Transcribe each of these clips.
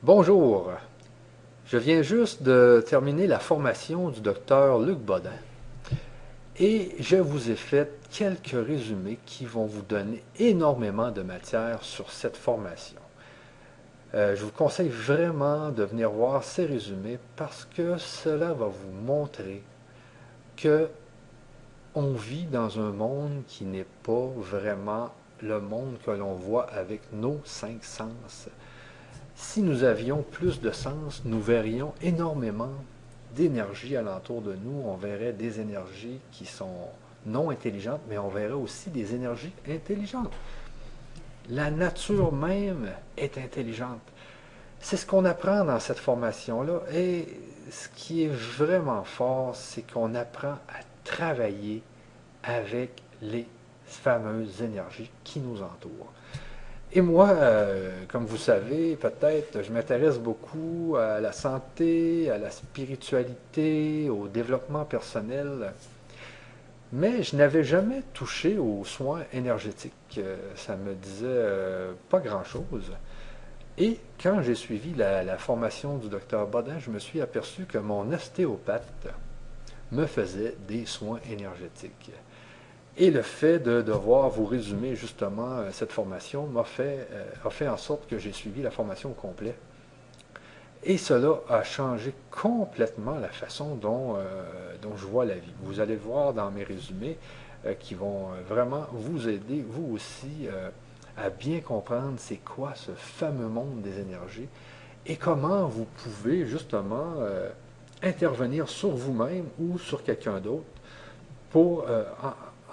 Bonjour, je viens juste de terminer la formation du docteur Luc Bodin et je vous ai fait quelques résumés qui vont vous donner énormément de matière sur cette formation. Je vous conseille vraiment de venir voir ces résumés parce que cela va vous montrer que on vit dans un monde qui n'est pas vraiment le monde que l'on voit avec nos cinq sens. Si nous avions plus de sens, nous verrions énormément d'énergie alentour de nous. On verrait des énergies qui sont non intelligentes, mais on verrait aussi des énergies intelligentes. La nature même est intelligente. C'est ce qu'on apprend dans cette formation-là. Et ce qui est vraiment fort, c'est qu'on apprend à travailler avec les fameuses énergies qui nous entourent. Et moi, comme vous savez, peut-être, je m'intéresse beaucoup à la santé, à la spiritualité, au développement personnel, mais je n'avais jamais touché aux soins énergétiques. Ça me disait pas grand-chose. Et quand j'ai suivi la formation du docteur Bodin, je me suis aperçu que mon ostéopathe me faisait des soins énergétiques. Et le fait de devoir vous résumer justement cette formation a fait en sorte que j'ai suivi la formation au complet. Et cela a changé complètement la façon dont je vois la vie. Vous allez le voir dans mes résumés qui vont vraiment vous aider, vous aussi, à bien comprendre c'est quoi ce fameux monde des énergies et comment vous pouvez justement intervenir sur vous-même ou sur quelqu'un d'autre pour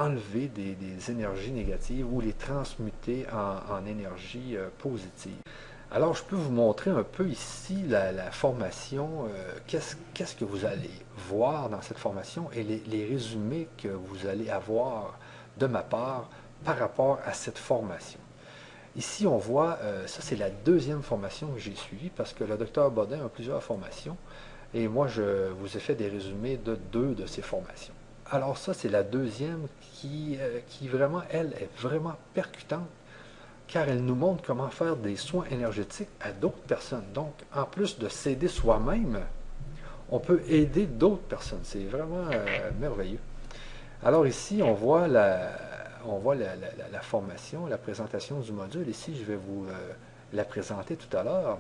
enlever des énergies négatives ou les transmuter en énergie positive. Alors, je peux vous montrer un peu ici la formation, qu'est-ce que vous allez voir dans cette formation et les résumés que vous allez avoir de ma part par rapport à cette formation. Ici, on voit, ça c'est la deuxième formation que j'ai suivie parce que le docteur Bodin a plusieurs formations et moi je vous ai fait des résumés de deux de ces formations. Alors ça, c'est la deuxième qui vraiment, elle, est vraiment percutante car elle nous montre comment faire des soins énergétiques à d'autres personnes. Donc, en plus de s'aider soi-même, on peut aider d'autres personnes. C'est vraiment merveilleux. Alors ici, on voit la formation, la présentation du module. Ici, je vais vous la présenter tout à l'heure.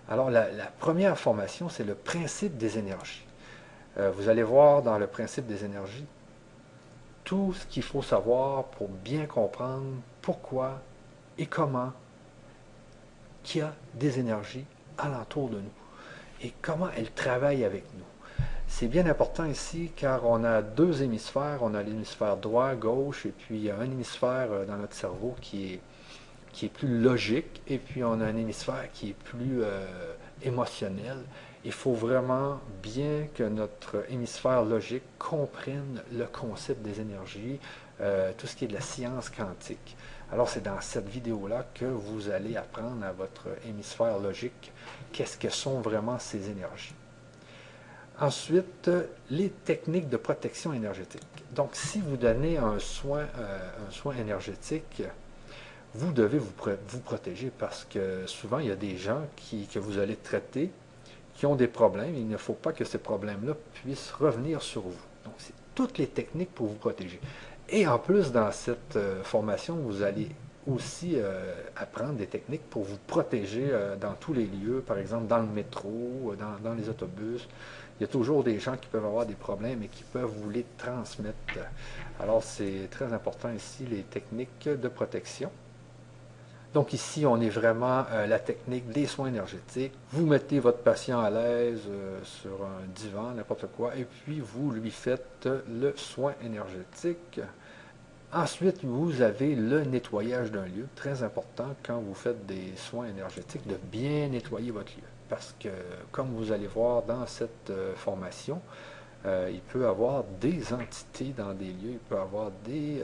Alors, la première formation, c'est le principe des énergies. Vous allez voir dans le principe des énergies tout ce qu'il faut savoir pour bien comprendre pourquoi et comment qu'il y a des énergies alentour de nous et comment elles travaillent avec nous. C'est bien important ici car on a deux hémisphères, on a l'hémisphère droit, gauche, et puis il y a un hémisphère dans notre cerveau qui est plus logique, et puis on a un hémisphère qui est plus émotionnel. Il faut vraiment bien que notre hémisphère logique comprenne le concept des énergies, tout ce qui est de la science quantique. Alors c'est dans cette vidéo-là que vous allez apprendre à votre hémisphère logique qu'est-ce que sont vraiment ces énergies. Ensuite, les techniques de protection énergétique. Donc, si vous donnez un soin énergétique, vous devez vous protéger parce que souvent, il y a des gens que vous allez traiter qui ont des problèmes. Il ne faut pas que ces problèmes-là puissent revenir sur vous. Donc, c'est toutes les techniques pour vous protéger. Et en plus, dans cette formation, vous allez aussi apprendre des techniques pour vous protéger dans tous les lieux, par exemple dans le métro, dans les autobus. Il y a toujours des gens qui peuvent avoir des problèmes et qui peuvent vous les transmettre. Alors, c'est très important ici, les techniques de protection. Donc ici, on est vraiment la technique des soins énergétiques. Vous mettez votre patient à l'aise sur un divan, n'importe quoi, et puis vous lui faites le soin énergétique. Ensuite, vous avez le nettoyage d'un lieu, très important quand vous faites des soins énergétiques, de bien nettoyer votre lieu. Parce que, comme vous allez voir dans cette formation, il peut y avoir des entités dans des lieux, il peut y avoir des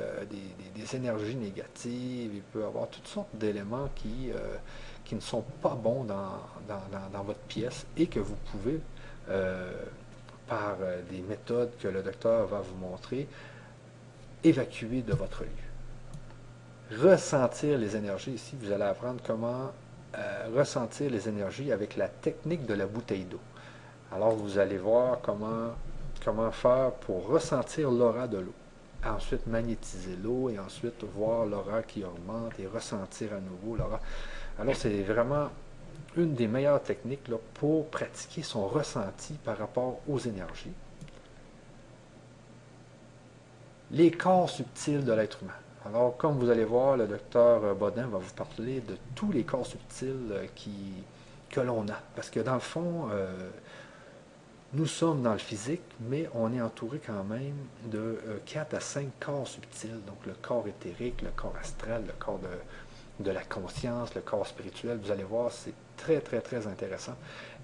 énergies négatives, il peut y avoir toutes sortes d'éléments qui ne sont pas bons dans votre pièce et que vous pouvez, par des méthodes que le docteur va vous montrer, évacuer de votre lieu. Ressentir les énergies ici, vous allez apprendre comment ressentir les énergies avec la technique de la bouteille d'eau. Alors, vous allez voir comment faire pour ressentir l'aura de l'eau. Ensuite, magnétiser l'eau et ensuite voir l'aura qui augmente et ressentir à nouveau l'aura. Alors, c'est vraiment une des meilleures techniques là, pour pratiquer son ressenti par rapport aux énergies. Les corps subtils de l'être humain. Alors, comme vous allez voir, le docteur Bodin va vous parler de tous les corps subtils que l'on a. Parce que dans le fond, nous sommes dans le physique, mais on est entouré quand même de 4 à 5 corps subtils. Donc le corps éthérique, le corps astral, le corps de la conscience, le corps spirituel. Vous allez voir, c'est très, très, très intéressant.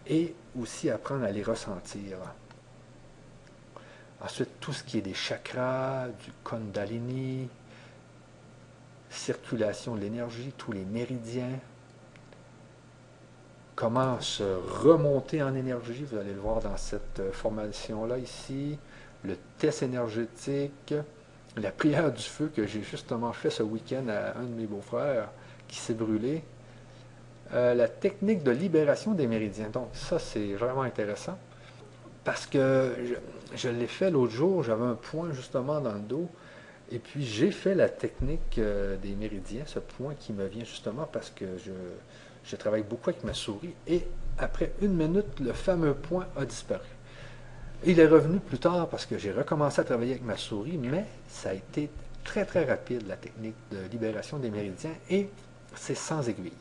Et aussi apprendre à les ressentir. Ensuite, tout ce qui est des chakras, du Kundalini, circulation de l'énergie, tous les méridiens, comment se remonter en énergie, vous allez le voir dans cette formation-là ici, le test énergétique, la prière du feu que j'ai justement fait ce week-end à un de mes beaux-frères qui s'est brûlé, la technique de libération des méridiens. Donc ça, c'est vraiment intéressant parce que je l'ai fait l'autre jour, j'avais un point justement dans le dos et puis j'ai fait la technique des méridiens, ce point qui me vient justement parce que je travaille beaucoup avec ma souris et après 1 minute, le fameux point a disparu. Il est revenu plus tard parce que j'ai recommencé à travailler avec ma souris, mais ça a été très très rapide la technique de libération des méridiens et c'est sans aiguille.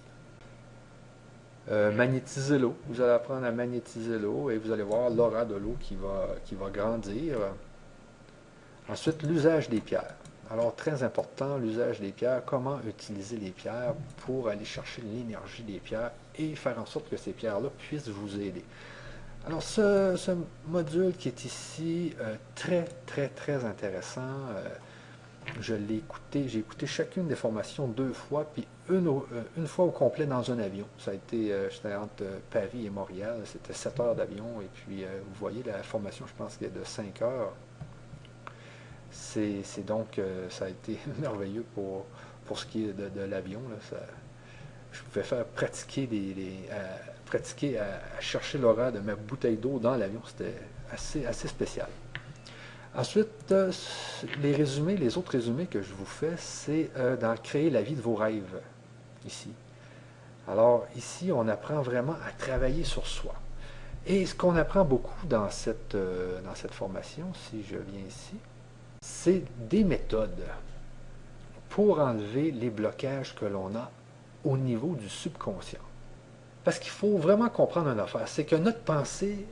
Magnétiser l'eau. Vous allez apprendre à magnétiser l'eau et vous allez voir l'aura de l'eau qui va grandir. Ensuite, l'usage des pierres. Alors, très important, l'usage des pierres. Comment utiliser les pierres pour aller chercher l'énergie des pierres et faire en sorte que ces pierres-là puissent vous aider. Alors, ce module qui est ici, très, très, très intéressant. Je l'ai écouté, j'ai écouté chacune des formations 2 fois, puis une fois au complet dans un avion. Ça a été, j'étais entre Paris et Montréal, c'était 7 heures d'avion, et puis vous voyez la formation, je pense qu'elle est de 5 heures. C'est donc, ça a été merveilleux pour ce qui est de l'avion. Je pouvais faire pratiquer à chercher l'aura de ma bouteille d'eau dans l'avion, c'était assez spécial. Ensuite, les autres résumés que je vous fais, c'est d'en créer la vie de vos rêves, ici. Alors, ici, on apprend vraiment à travailler sur soi. Et ce qu'on apprend beaucoup dans cette formation, si je viens ici, c'est des méthodes pour enlever les blocages que l'on a au niveau du subconscient. Parce qu'il faut vraiment comprendre une affaire, c'est que notre pensée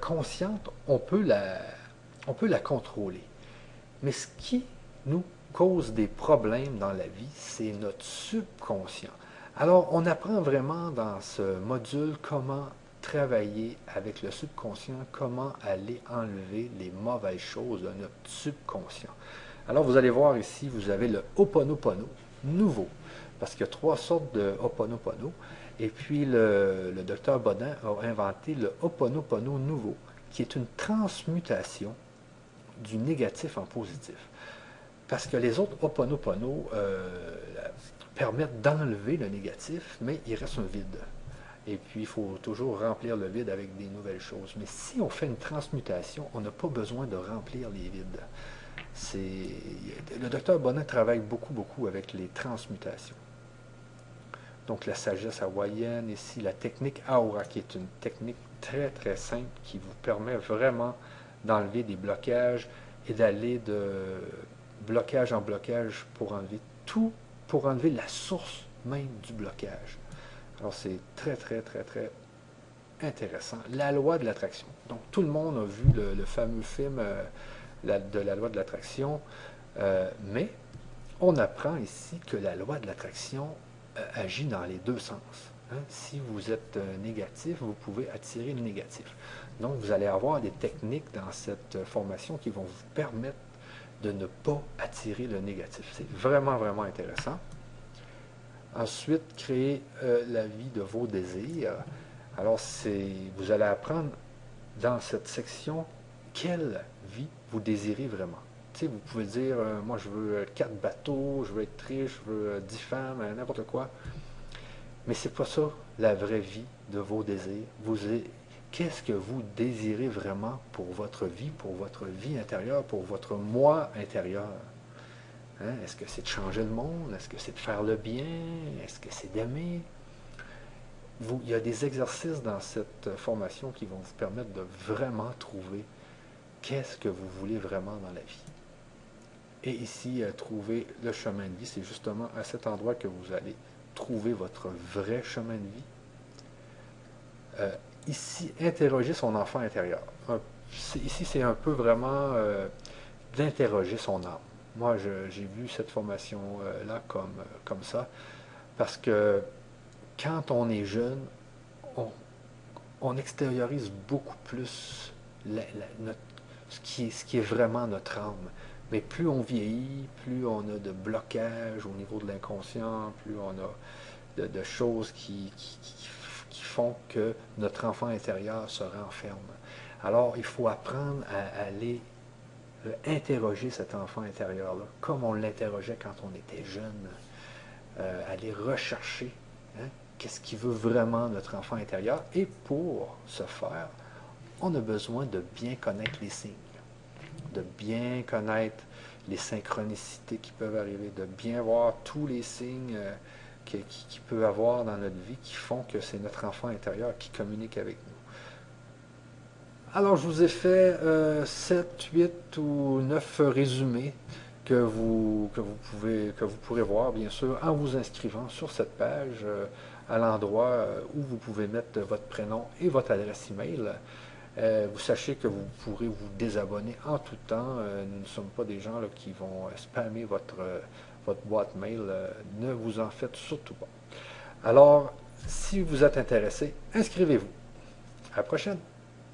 consciente, on peut la contrôler. Mais ce qui nous cause des problèmes dans la vie, c'est notre subconscient. Alors, on apprend vraiment dans ce module comment travailler avec le subconscient, comment aller enlever les mauvaises choses de notre subconscient. Alors, vous allez voir ici, vous avez le Ho'oponopono nouveau, parce qu'il y a 3 sortes de Ho'oponopono, et puis le docteur Bodin a inventé le Ho'oponopono nouveau, qui est une transmutation du négatif en positif. Parce que les autres Ho'oponopono permettent d'enlever le négatif, mais il reste un vide. Et puis, il faut toujours remplir le vide avec des nouvelles choses. Mais si on fait une transmutation, on n'a pas besoin de remplir les vides. Le docteur Bodin travaille beaucoup, beaucoup avec les transmutations. Donc, la sagesse hawaïenne, ici, la technique Aura, qui est une technique très, très simple qui vous permet vraiment d'enlever des blocages et d'aller de blocage en blocage pour enlever tout, pour enlever la source même du blocage. Alors, c'est très, très, très, très intéressant. La loi de l'attraction. Donc, tout le monde a vu le fameux film de la loi de l'attraction, mais on apprend ici que la loi de l'attraction agit dans les deux sens. Hein? Si vous êtes négatif, vous pouvez attirer le négatif. Donc, vous allez avoir des techniques dans cette formation qui vont vous permettre de ne pas attirer le négatif. C'est vraiment, vraiment intéressant. Ensuite, créer la vie de vos désirs. Alors, vous allez apprendre dans cette section quelle vie vous désirez vraiment. Tu sais, vous pouvez dire, moi je veux 4 bateaux, je veux être riche, je veux 10 femmes, n'importe quoi. Mais c'est pas ça la vraie vie de vos désirs. Qu'est-ce que vous désirez vraiment pour votre vie intérieure, pour votre moi intérieur? Hein? Est-ce que c'est de changer le monde? Est-ce que c'est de faire le bien? Est-ce que c'est d'aimer? Il y a des exercices dans cette formation qui vont vous permettre de vraiment trouver qu'est-ce que vous voulez vraiment dans la vie. Et ici, trouver le chemin de vie, c'est justement à cet endroit que vous allez trouver votre vrai chemin de vie. Ici, interroger son enfant intérieur. Ici, c'est un peu vraiment d'interroger son âme. Moi, j'ai vu cette formation-là comme ça, parce que quand on est jeune, on extériorise beaucoup plus ce qui est vraiment notre âme. Mais plus on vieillit, plus on a de blocages au niveau de l'inconscient, plus on a de choses qui font que notre enfant intérieur se renferme. Alors, il faut apprendre à aller interroger cet enfant intérieur-là, comme on l'interrogeait quand on était jeune, aller rechercher qu'est-ce qui veut vraiment notre enfant intérieur. Et pour ce faire, on a besoin de bien connaître les signes, de bien connaître les synchronicités qui peuvent arriver, de bien voir tous les signes qu'il peut avoir dans notre vie qui font que c'est notre enfant intérieur qui communique avec nous. Alors, je vous ai fait 7, 8 ou 9 résumés que vous pourrez voir, bien sûr, en vous inscrivant sur cette page à l'endroit où vous pouvez mettre votre prénom et votre adresse email. Vous sachez que vous pourrez vous désabonner en tout temps. Nous ne sommes pas des gens là, qui vont spammer votre boîte mail. Ne vous en faites surtout pas. Alors, si vous êtes intéressé, inscrivez-vous. À la prochaine!